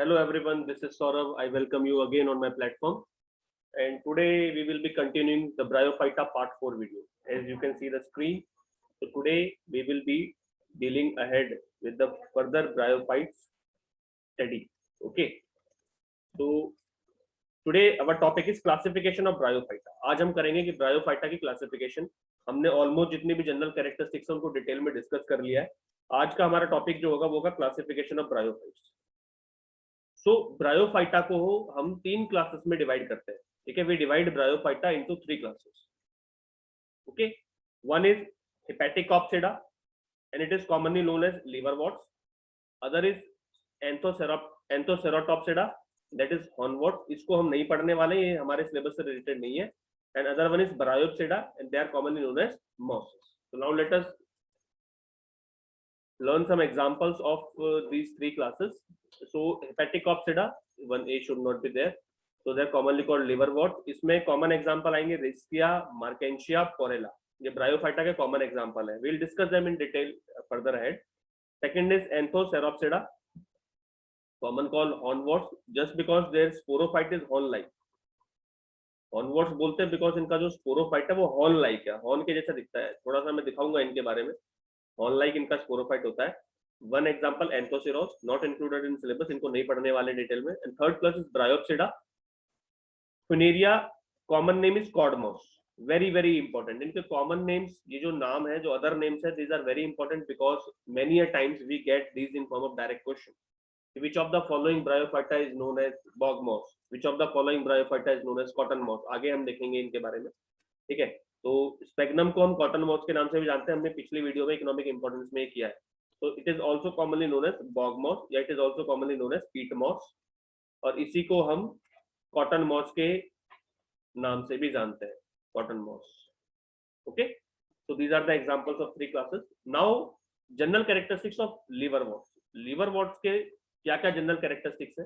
Hello everyone, this is Saurav. I welcome you again on my platform. And today we will be continuing the Bryophyta part 4 video. As you can see the screen, so today we will be dealing ahead with the further Bryophytes study. Okay, so today our topic is classification of Bryophyta. आज हम करेंगे कि Bryophyta की classification. हमने almost जितनी भी general characteristics है उनको डिटेल में डिस्कस कर लिया है. आज का हमारा टॉपिक जो होगा वो होगा classification of bryophytes. So bryophyta को हम 3 क्लासेस में डिवाइड करते हैं. ठीक है, we divide Bryophyta into 3 classes. Okay, one is Hepaticopsida and it is commonly known as liverworts. Other is Anthocerotopsida, that is hornworts. इसको हम नहीं पढ़ने वाले, ये हमारे सिलेबस से रिलेटेड नहीं है. And other one is Bryopsida and they are commonly known as mosses. So now let us learn some examples of these 3 classes. So hepaticopsida, one A should not be there, so they are commonly called liverwort. इसमें common example आएंगे Riccia, Markensia, Porella. ये bryophyta के common example है. We'll discuss them in detail further ahead. Second is Anthoceropsida, common called hornworts, just because their sporophyte is horn like. hornworts बोलते हैं because इनका जो sporophyte है वो horn like है, horn के जैसा दिखता है. थोड़ा सा मैं दिखाऊंगा इनके बारे में. हॉर्न लाइक इनका स्पोरोफाइट होता है. One example Anthoceros, not included in syllabus, इनको नहीं पढ़ने वाले डिटेल में. And third class is Bryopsida. Funaria, common name is cord moss. Very very important. इनके कॉमन नेम्स, ये जो नाम है, जो अदर नेम्स है, these are very important because many a times we get these in form of direct question. Which of the following bryophyta is known as bog moss? Which of the following bryophyta is known as cotton moss? आगे हम देखेंगे इनके बारे में. ठीक है, तो sphagnum को हम कॉटन मॉस के नाम से भी जानते हैं. हमने पिछली वीडियो में इकोनॉमिक इंपॉर्टेंस में किया है. तो it is also commonly known as bog moss या it is also commonly known as peat moss. और इसी को हम कॉटन मॉस के नाम से भी जानते हैं, cotton moss. Okay, so these are the examples of 3 classes. Now general characteristics of liverworts. Liverworts के क्या क्या जनरल कैरेक्टरिस्टिक्स है.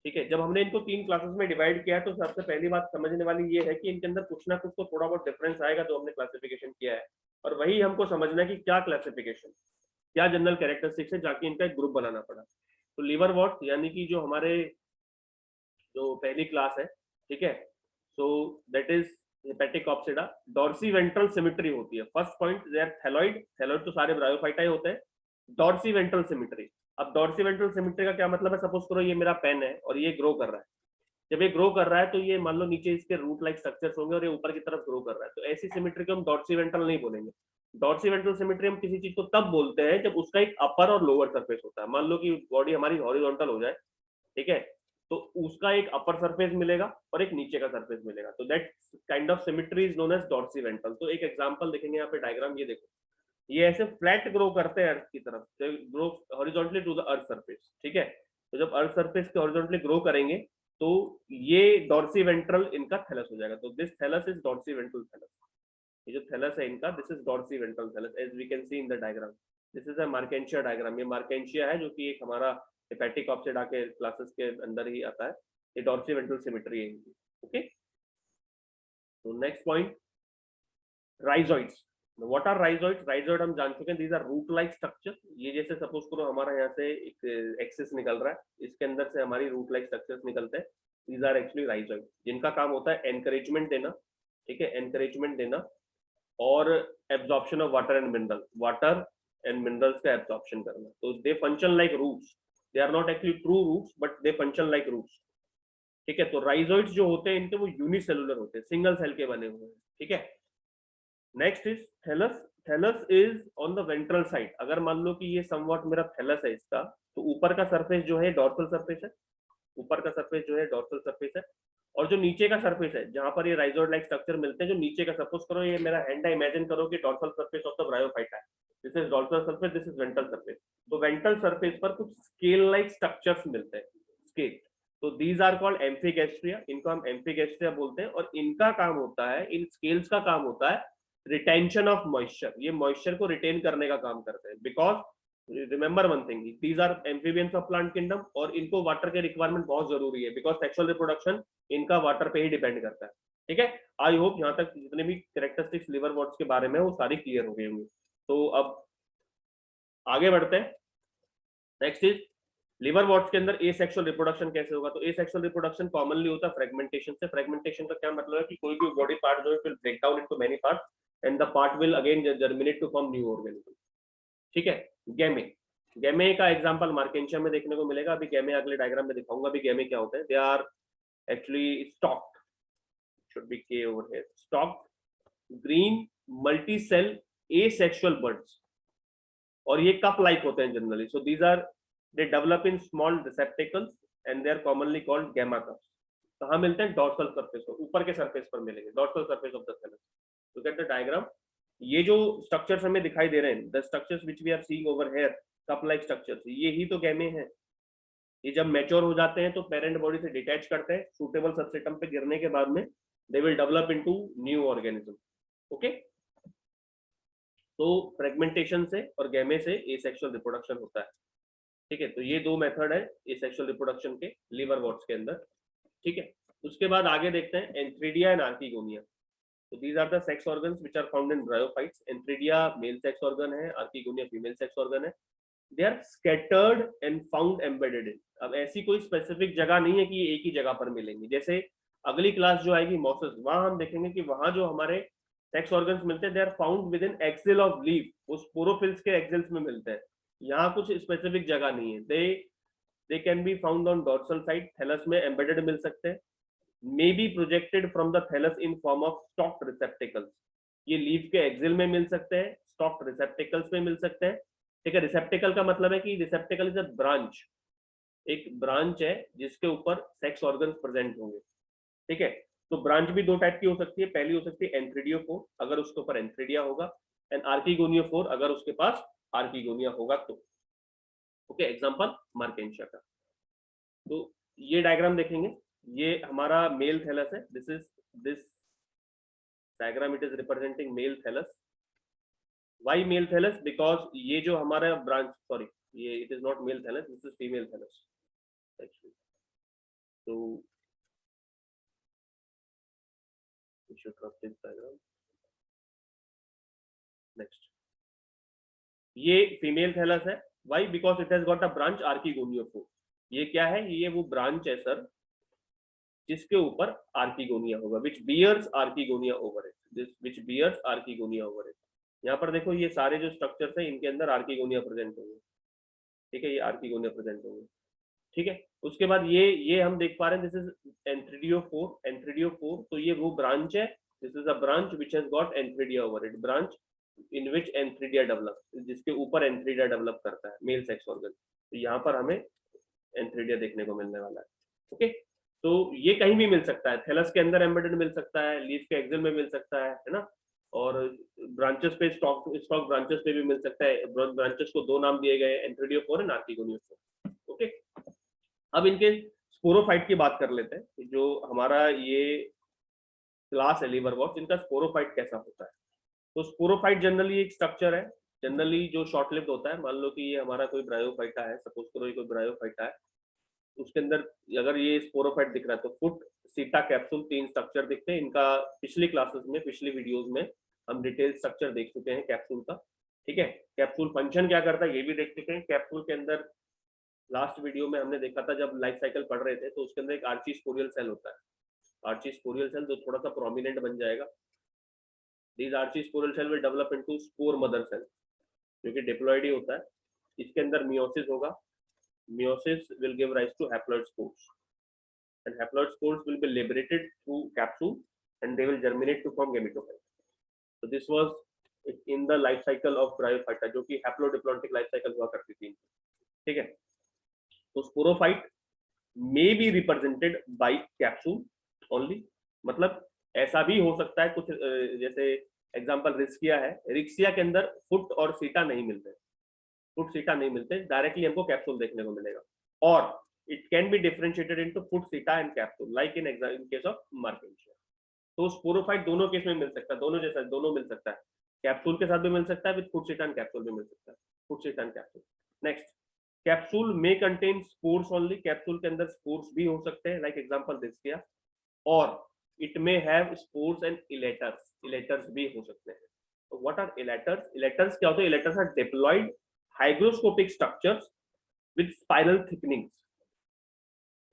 ठीक है, जब हमने इनको 3 क्लासेस में डिवाइड किया है तो सबसे पहली बात समझने वाली ये है कि इनके अंदर कुछ ना कुछ तो थोड़ा बहुत डिफरेंस आएगा जो हमने क्लासिफिकेशन किया है. और वही हमको समझना है कि क्या क्लासिफिकेशन, क्या जनरल कैरेक्टरिस्टिक्स है, जाके इनका एक ग्रुप बनाना पड़ा. तो लिवरवॉर्ट यानी कि जो हमारे जो पहली क्लास है, ठीक है, so that is Hepaticopsida. Dorsiventral symmetry होती है. First point, they are thalloid. Thalloid तो सारे ब्रायोफाइटा ही होते हैं. Dorsiventral symmetry. अब डॉर्सी वेंट्रल सिमेट्री का क्या मतलब है. सपोज करो ये मेरा पेन है और ये ग्रो कर रहा है. जब ये ग्रो कर रहा है तो ये मान लो नीचे इसके रूट लाइक स्ट्रक्चर्स होंगे और ये ऊपर की तरफ ग्रो कर रहा है. तो ऐसी सिमेट्री को हम डॉर्सी वेंट्रल नहीं बोलेंगे. डॉर्सी वेंट्रल सिमेट्री हम किसी चीज को तब बोलते हैं जब उसका एक अपर और लोअर सरफेस होता है. मान लो कि बॉडी हमारी हॉरिजॉन्टल हो जाए, ठीक है, तो उसका एक अपर सरफेस मिलेगा और एक नीचे का सरफेस मिलेगा. तो that kind of symmetry is known as dorsiventral. तो एक एग्जांपल देखेंगे यहाँ पे डायग्राम. ये देखो, ये ऐसे फ्लैट ग्रो करते हैं अर्थ की तरफ, grow horizontally to the earth surface. ठीक है, तो जब अर्थ सरफेस के हॉरिजॉन्टली ग्रो करेंगे तो ये डॉर्सी वेंट्रल इनका थैलस हो जाएगा. तो this thallus is dorsiventral thallus. ये जो थैलस है इनका, this is dorsiventral thallus as we can see in the diagram. This is a Marchantia diagram. ये मार्केंशिया है जो कि एक हमारा हेपेटिकॉप्सिडा के क्लासेस के अंदर ही आता है. ये डॉर्सी वेंट्रल सिमेट्री है इनकी. ओके, तो next point, rhizoids. What are rhizoids. Rhizoid हम जान चुके हैं, these are root like structure. ये जैसे सपोज करो हमारा यहाँ से एक एक्सिस निकल रहा है, इसके अंदर से हमारी रूट लाइक स्ट्रक्चर्स निकलते हैं. दीज आर एक्चुअली राइजोइड, जिनका काम होता है एनकरेजमेंट देना. ठीक है, एनकरेजमेंट देना और absorption of water and mineral, water and minerals का एब्जॉर्प्शन करना. तो they function like roots. They are not actually true roots but they function like roots. ठीक है, तो राइजोइड्स जो होते हैं इनके वो यूनिसेलुलर होते हैं, सिंगल सेल के बने हुए हैं. ठीक है, next is thallus. Thallus is on the ventral side. अगर मान लो कि ये समवॉट मेरा थैलस है इसका, तो ऊपर का सरफेस जो है डॉर्सल सरफेस है. ऊपर का सरफेस जो है डॉर्सल सरफेस है. और जो नीचे का सरफेस है जहां पर ये राइजोइड लाइक स्ट्रक्चर मिलते हैं, जो नीचे का, सपोज करो ये मेरा हैंड है, इमेजिन करो कि dorsal surface of the Bryophyta है. This is dorsal surface, this is ventral surface. तो वेंट्रल सरफेस पर कुछ स्केल लाइक स्ट्रक्चर्स मिलते हैं, स्केल. तो दीज आर कॉल्ड एम्फीगैस्ट्रिया. इनको हम एम्फीगैस्ट्रिया बोलते हैं. और इनका काम होता है, इन स्केल्स का काम होता है रिटेंशन ऑफ मॉइस्चर. ये मॉइस्चर को रिटेन करने का काम करते हैं. Because remember one thing, these are amphibians of plant kingdom और इनको वाटर के रिक्वायरमेंट बहुत जरूरी है बिकॉज सेक्सुअल रिप्रोडक्शन इनका वाटर पे ही डिपेंड करता है. ठीक है, आई होप यहाँ तक जितने भी कैरेक्टरिस्टिक्स लिवरवॉर्ट्स के बारे में वो सारी क्लियर हो गई होंगी. तो अब आगे बढ़ते हैं. नेक्स्ट इज लिवर वॉट्स के अंदर एसेक्सुअल रिप्रोडक्शन कैसे होगा? तो एसेक्सुअल रिप्रोडक्शन कॉमनली होता है फ्रेगमेंटेशन से। फ्रेगमेंटेशन का क्या मतलब है कि कोई भी बॉडी पार्ट जो है will break down into many parts and the part will again germinate to form new organism. ठीक है। गैमे, गैमे का एग्जांपल मार्केंशिया में देखने को मिलेगा। अभी गैमे अगले डायग्राम में दिखाऊंगा अभी गैमे क्या होते हैं। They are actually stalked, should be के over here, stalked green multi cell asexual birds, और ये कप लाइक होते हैं generally. So these are they develop in small receptacles and they are commonly called gemma cups. कहाँ मिलते हैं? Dorsal surface पर, ऊपर के सरफेस पर मिलेंगे, dorsal surface of the cell. Look at the diagram. ये जो स्ट्रक्चर्स हमें दिखाई दे रहे हैं, the structures which we are seeing over here, cup like structures, ये ही तो गैमे हैं। ये जब मैच्योर हो जाते हैं तो पेरेंट बॉडी से डिटैच करते हैं, सूटेबल सबस्ट्रेटम पे गिरने के बाद में they will develop into new organism. Okay, तो फ्रेगमेंटेशन से और गैमे से एसेक्सुअल रिप्रोडक्शन होता है। ठीक है, तो ये दो मेथड है एसेक्सुअल रिप्रोडक्शन के लिवर वॉट्स के अंदर। ठीक है, उसके बाद आगे देखते हैं एंथ्रीडिया एंड आर्किगोनिया। तो these are the sex organs which are found in bryophytes. Antheridia male sex organ है, आर्किगोनिया फीमेल सेक्स ऑर्गन है। They are scattered and found embedded in. अब ऐसी कोई स्पेसिफिक जगह नहीं है कि ये एक ही जगह पर मिलेंगी। जैसे अगली क्लास जो आएगी मॉसेस, वहां हम देखेंगे कि वहां जो हमारे सेक्स ऑर्गन्स मिलते हैं they are found within axil of leaf, वो स्पोरोफिल्स के एक्सेल्स में मिलते हैं। यहाँ कुछ स्पेसिफिक जगह नहीं है। They can be found on dorsal side, thallus में एम्बेडेड मिल सकते हैं। May be projected from the thallus in form of stalked receptacles, ये लीफ के एक्सेल में मिल सकते हैं, स्टॉक्ड रिसेप्टिकल्स में मिल सकते हैं। ठीक है, रिसेप्टिकल का मतलब है कि रिसेप्टिकल इज अ ब्रांच, एक ब्रांच है जिसके ऊपर सेक्स ऑर्गन्स प्रेजेंट होंगे। ठीक है, तो ब्रांच भी दो टाइप की हो सकती है। पहली हो सकती है एंथ्रीडियोफोर, अगर उसके ऊपर एंथ्रीडिया होगा, एंड आर्किगोनियोफोर अगर उसके पास आर्किगोनिया होगा तो। ओके, एग्जांपल मार्केंशिया का। तो ये डायग्राम देखेंगे, ये हमारा मेल थैलस है। This diagram it is representing male thallus. Why male thallus? Because ये जो हमारा ब्रांच, सॉरी, ये it is not male thallus, this is female thallus actually. तो we should drop this diagram next. ये female thallus है। Why? Because it has got a branch archegoniophore. ये क्या है? ये वो ब्रांच है सर जिसके ऊपर आर्किगोनिया होगा, which bears archegonia over it, this which bears archegonia over it. यहाँ पर देखो ये सारे जो स्ट्रक्चर्स हैं इनके अंदर आर्किगोनिया प्रेजेंट होंगे। ठीक है, ये आर्किगोनिया प्रेजेंट होंगे। ठीक है, उसके बाद ये हम देख पा रहे हैं दिस इज एंथ्रीडियोफोर। एंथ्रीडियोफोर, तो ये वो ब्रांच है, this is a branch which has got antheridia over it, branch in which antheridia develop, जिसके ऊपर एंथ्रीडिया डेवलप करता है मेल सेक्स ऑर्गन। तो यहाँ पर हमें एंथ्रीडिया देखने को मिलने वाला है। ओके, तो ये कहीं भी मिल सकता है, थैलस के अंदर एम्बेडेड मिल सकता है, लीफ के एक्सेल में मिल सकता है ना, और ब्रांचेस पे स्टॉक ब्रांचेस पे भी मिल सकता है। ब्रांचेस को दो नाम दिए गए, एंथ्रीडियोफोर एंड आर्किगोनियोफोर। ओके, अब इनके स्पोरोफाइट की बात कर लेते हैं। जो हमारा ये क्लास है लिवर वॉट्स, इनका स्पोरोफाइट कैसा होता है? तो स्पोरोफाइट जनरली एक स्ट्रक्चर है, जनरली जो शॉर्ट लिव्ड होता है। मान लो कि ये हमारा कोई ब्रायोफाइटा है, सपोज करो ये कोई ब्रायोफाइटा है, उसके अंदर अगर ये स्पोरोफाइट दिख रहा है तो फुट, सीटा, कैप्सूल, तीन स्ट्रक्चर दिखते हैं। इनका पिछली क्लासेस में, पिछली वीडियोस में हम डिटेल स्ट्रक्चर देख चुके हैं कैप्सूल का। ठीक है, कैप्सूल फंक्शन क्या करता है ये भी देख चुके हैं। कैप्सूल के अंदर लास्ट वीडियो में हमने देखा था जब लाइफ साइकिल पढ़ रहे थे, तो उसके अंदर एक आर्ची स्पोरियल सेल होता है। आर्ची स्पोरियल सेल जो थोड़ा सा प्रोमिनेंट बन जाएगा। This archesporial cell will develop into spore mother cell, जो कि डिप्लॉयड ही होता है। इसके अंदर मियोसिस होगा, meiosis will give rise to haploid spores, and haploid spores will be liberated through capsule and they will germinate to form gametophyte. So this was in the life cycle of bryophyta, जो कि haplodiploidic life cycle हुआ करती थी। ठीक है, तो sporophyte may be represented by capsule only, मतलब ऐसा भी हो सकता है कुछ, जैसे एग्जांपल रिस्किया है, रिक्सिया के अंदर फुट और सीटा नहीं मिलते, फुट सीटा नहीं मिलते, डायरेक्टली हमको कैप्सूल देखने को मिलेगा। और it can be differentiated into foot सीटा and capsule, like in case of Marchantia. तो स्पोरोफाइट दोनों केस में मिल सकता है, दोनों जैसा, दोनों मिल सकता है, कैप्सूल के साथ भी मिल सकता है, विद फुट सीटा एंड कैप्सूल भी मिल सकता है, फुट सीटा एंड कैप्सूल। नेक्स्ट, कैप्सूल में कंटेन स्पोर्स ओनली, कैप्सूल के अंदर स्पोर्स भी हो सकते हैं, लाइक एग्जांपल दिस किया। और it may have spores and इलेटर्स, इलेटर्स भी हो सकते हैं। तो व्हाट आर इलेटर्स? इलेटर्स क्या होते हैं? Elaters are diploid hygroscopic structures with spiral thickenings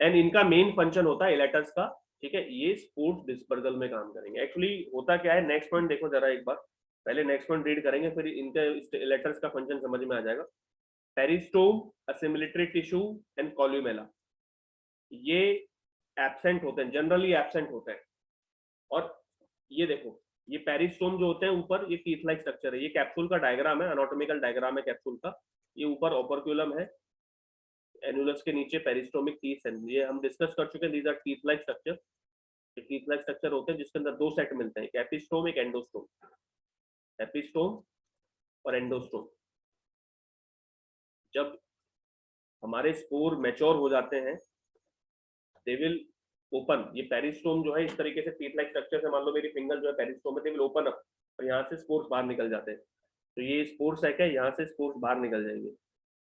and इनका मेन फंक्शन होता है इलेटर्स का, ठीक है। ये स्पोर्स डिस्पर्सल में काम करेंगे। एक्चुअली होता क्या है, नेक्स्ट पॉइंट देखो जरा एक बार, पहले नेक्स्ट पॉइंट रीड करेंगे फिर इनके इलेटर्स का फंक्शन समझ में आ जाएगा। Peristome, assimilatory tissue and columella ये एब्सेंट होते हैं, जनरली एब्सेंट होते हैं। और ये देखो, ये पेरिस्टोम जो होते हैं ऊपर, ये टीथ लाइक स्ट्रक्चर है। ये कैप्सूल का डायग्राम है, एनाटॉमिकल डायग्राम है कैप्सूल का। ये ऊपर ओपर्क्यूलम है, एनुलस के नीचे पेरिस्टोमिक टीथ है। ये हम डिस्कस कर चुके हैं, these are teeth like structure. Teeth like structure होते हैं जिसके अंदर दो सेट मिलते हैं, एक एपिस्टोम, एक एंडोस्टोम। एपिस्टोम और एंडोस्टोम। जब हमारे स्पोर मैच्योर हो जाते हैं, दे विल ओपन। ये पेरिस्टोम जो है इस तरीके से टीथ लाइक स्ट्रक्चर से, मान लो मेरी फिंगर जो है पेरिस्टोम है, दे विल ओपन अप और यहाँ से स्पोर्स बाहर निकल जाते हैं। तो ये स्पोर्स है क्या, यहाँ से स्पोर्स बाहर निकल जाएंगे।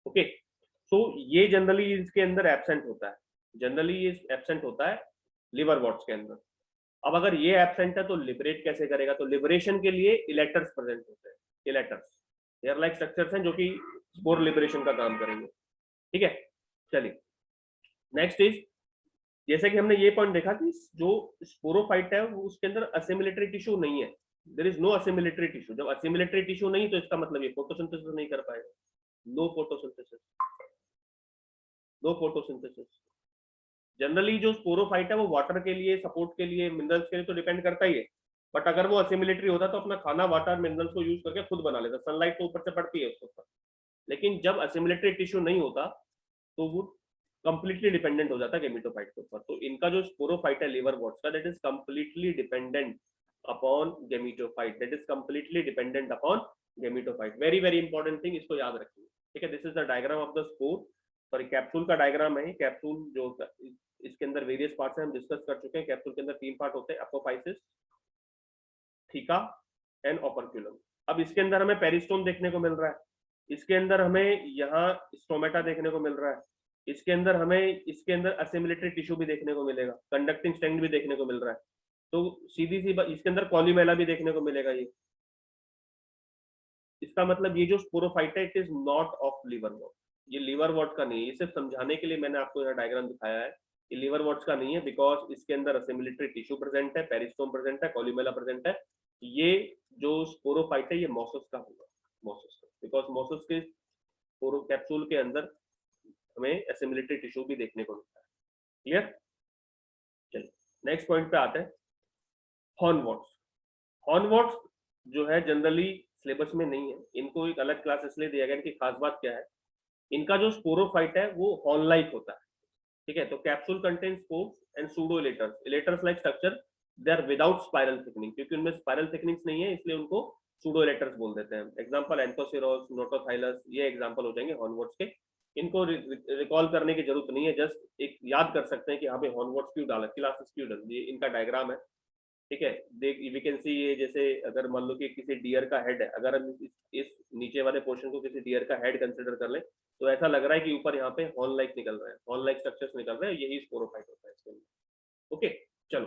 ओके, तो ये जनरली इसके अंदर एब्सेंट होता है, जनरली ये एब्सेंट होता है लिवर वॉट्स के अंदर। अब अगर ये एब्सेंट है तो लिबरेट कैसे करेगा, तो लिबरेशन के लिए इलेक्टर्स प्रेजेंट होते हैं। इलेक्टर्स हेयर लाइक स्ट्रक्चर्स हैं जो कि स्पोर लिबरेशन का काम करेंगे, ठीक है। चलिए नेक्स्ट इज, जैसे कि हमने ये पॉइंट देखा कि जो स्पोरोफाइट है वो उसके अंदर असिमिलेटरी टिश्यू नहीं है, there is no assimilatory tissue. जब असिमिलेटरी टिश्यू नहीं तो इसका मतलब ये फोटोसिंथेसिस नहीं कर पाएगा, no photosynthesis, no photosynthesis. Generally जो स्पोरोफाइट है वो वाटर के लिए, सपोर्ट के लिए, मिनरल्स के लिए तो डिपेंड करता ही है, बट अगर वो असिमिलेटरी होता तो अपना खाना वाटर मिनरल्स को यूज करके खुद बना लेता, सनलाइट तो ऊपर से पड़ती है उसके ऊपर। लेकिन जब असिमिलेटरी टिश्यू नहीं होता तो वो कंप्लीटली डिपेंडेंट हो जाता है गेमिटोफाइट के ऊपर। तो इनका जो स्पोरोफाइट है लिवर वॉट्स का, that is completely dependent upon gametophyte, that is completely dependent upon gametophyte. Very very important thing, इसको याद रखिए, ठीक है। This is the diagram of the spore, sorry capsule का डायग्राम है। कैप्सूल जो इसके अंदर वेरियस पार्ट्स हैं, हम डिस्कस कर चुके हैं। कैप्सूल के अंदर 3 पार्ट होते हैं, अपोफाइसिस, थीका एंड ओपर्क्यूलम। अब इसके अंदर हमें पेरिस्टोम देखने को मिल रहा है, इसके अंदर हमें यहाँ स्टोमेटा देखने को मिल रहा है, इसके अंदर हमें इसके अंदर असिमिलेटरी टिश्यू भी देखने को मिलेगा, कंडक्टिंग स्टेंग भी देखने को मिल रहा है। तो सीधी सी इसके अंदर कॉल्यूमेला भी देखने को मिलेगा। ये इसका मतलब ये जो स्पोरोफाइट है, it is not of liver what, ये लिवर वॉट का नहीं है। ये सिर्फ समझाने के लिए मैंने आपको यहाँ डायग्राम दिखाया है, ये लिवर वॉट्स का नहीं है, बिकॉज इसके अंदर असिमिलेटरी टिश्यू प्रेजेंट है, पेरिस्टोम प्रेजेंट है, कॉल्यूमेला प्रेजेंट है। ये जो स्पोरोफाइट है ये मॉसस का होगा, मॉसस का, बिकॉज मॉसस के कैप्सूल के अंदर हमें असिमिलेटरी टिश्यू भी देखने को मिलता है। क्लियर? चलिए नेक्स्ट पॉइंट पे आते हैं, हॉर्नवॉट्स। हॉर्नवॉट्स जो है जनरली सिलेबस में नहीं है, इनको एक अलग क्लास इसलिए दिया गया। इनकी खास बात क्या है, इनका जो स्पोरोफाइट है वो हॉर्न लाइक होता है, ठीक है। तो capsule contain spores and pseudo elaters, elaters like structure, they are without spiral thickening, क्योंकि उनमें स्पाइरल थिकनिंग्स नहीं है इसलिए उनको सूडो इलेटर्स बोल देते हैं। एग्जांपल एंथोसिरोस, नोटोथाइलस, ये एग्जांपल हो जाएंगे हॉर्नवॉट्स के। इनको रिकॉल करने की जरूरत नहीं है, जस्ट एक याद कर सकते हैं कि यहाँ पे हॉर्नवॉट्स क्यों डाला, क्लासेस क्यों डाला। ये इनका डायग्राम है, ठीक है। देख वी कैन सी, ये जैसे अगर मान लो कि किसी डियर का हेड है, अगर हम इस नीचे वाले पोर्शन को किसी डियर का हेड कंसिडर कर लें तो ऐसा लग रहा है कि ऊपर यहाँ पे हॉर्न लाइक निकल रहा है, हॉर्न लाइक स्ट्रक्चर्स निकल रहे हैं, यही स्पोरोफाइट होता है इसके अंदर। ओके चलो,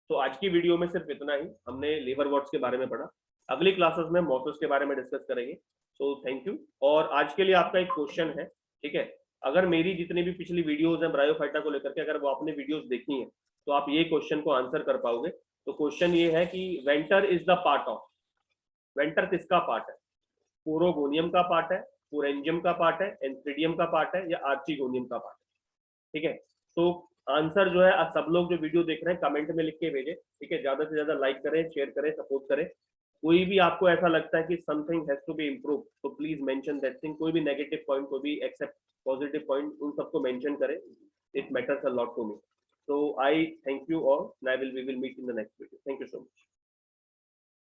तो आज की वीडियो में सिर्फ इतना ही, हमने लिवर वॉट्स के बारे में पढ़ा। अगली क्लासेस में मॉसस के बारे में डिस्कस करेंगे। So thank you. और आज के लिए आपका एक क्वेश्चन है, ठीक है। अगर मेरी जितनी भी पिछली वीडियोज हैं ब्रायोफाइटा को लेकर के, अगर वो आपने वीडियोज देखी हैं तो आप ये क्वेश्चन को आंसर कर पाओगे। तो क्वेश्चन ये है कि venter is the part of, venter किसका पार्ट है, पोरोगोनियम का पार्ट है, पोरेंजियम का पार्ट है, एंथ्रीडियम का पार्ट है, या आर्चिगोनियम का पार्ट है, ठीक है। तो आंसर जो है आप सब लोग जो वीडियो देख रहे हैं कमेंट में लिख के भेजें, ठीक है। ज्यादा से ज्यादा लाइक करें, शेयर करें, सपोर्ट करें। कोई भी आपको ऐसा लगता है कि something has to be improve तो प्लीज मेंशन दैट थिंग। कोई भी नेगेटिव पॉइंट, कोई भी एक्सेप्ट पॉजिटिव पॉइंट, उन सबको मेंशन करें, it matters a lot to me. So I thank you all and we will meet in the next video. Thank you so much.